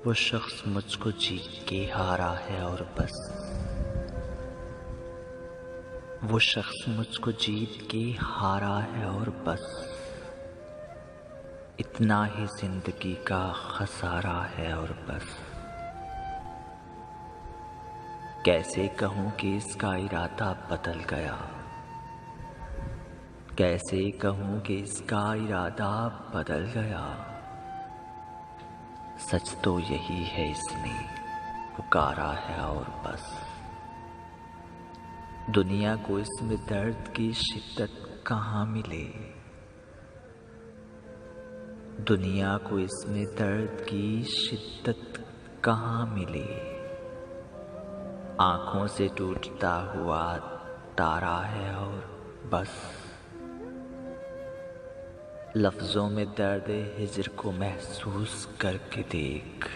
वो शख्स मुझको जीत के हारा है और बस। वो शख्स मुझको जीत के हारा है और बस। इतना ही जिंदगी का खसारा है और बस। कैसे कहूँ कि इसका इरादा बदल गया, कैसे कहूँ कि इसका इरादा बदल गया। सच तो यही है, इसने पुकारा है और बस। दुनिया को इसमें दर्द की शिद्दत कहाँ मिले, दुनिया को इसमें दर्द की शिद्दत कहाँ मिले। आंखों से टूटता हुआ तारा है और बस। लफ्जों में दर्द हिज्र को महसूस करके देख,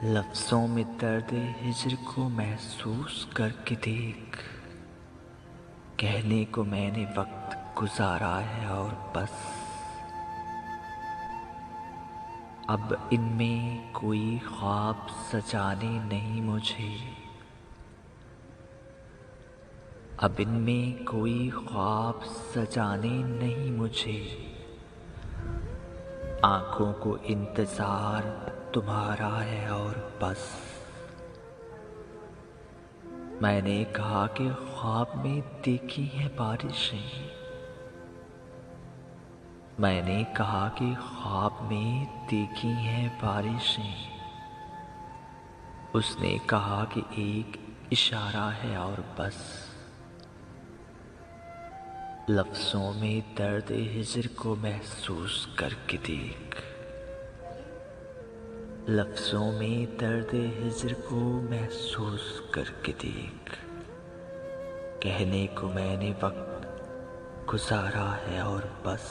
लफ्जों में दर्द हिज्र को महसूस करके देख। कहने को मैंने वक्त गुजारा है और बस। अब इनमें कोई ख्वाब सजाने नहीं मुझे, अब इनमें कोई ख्वाब सजाने नहीं मुझे। आंखों को इंतजार तुम्हारा है और बस। मैंने कहा कि ख्वाब में देखी है बारिशें, मैंने कहा कि ख्वाब में देखी हैं बारिशें। उसने कहा कि एक इशारा है और बस। लफ्जों में दर्द हिज्र को महसूस करके देख, लफ्जों में दर्द हिज्र को महसूस करके देख। कहने को मैंने वक्त गुजारा है और बस।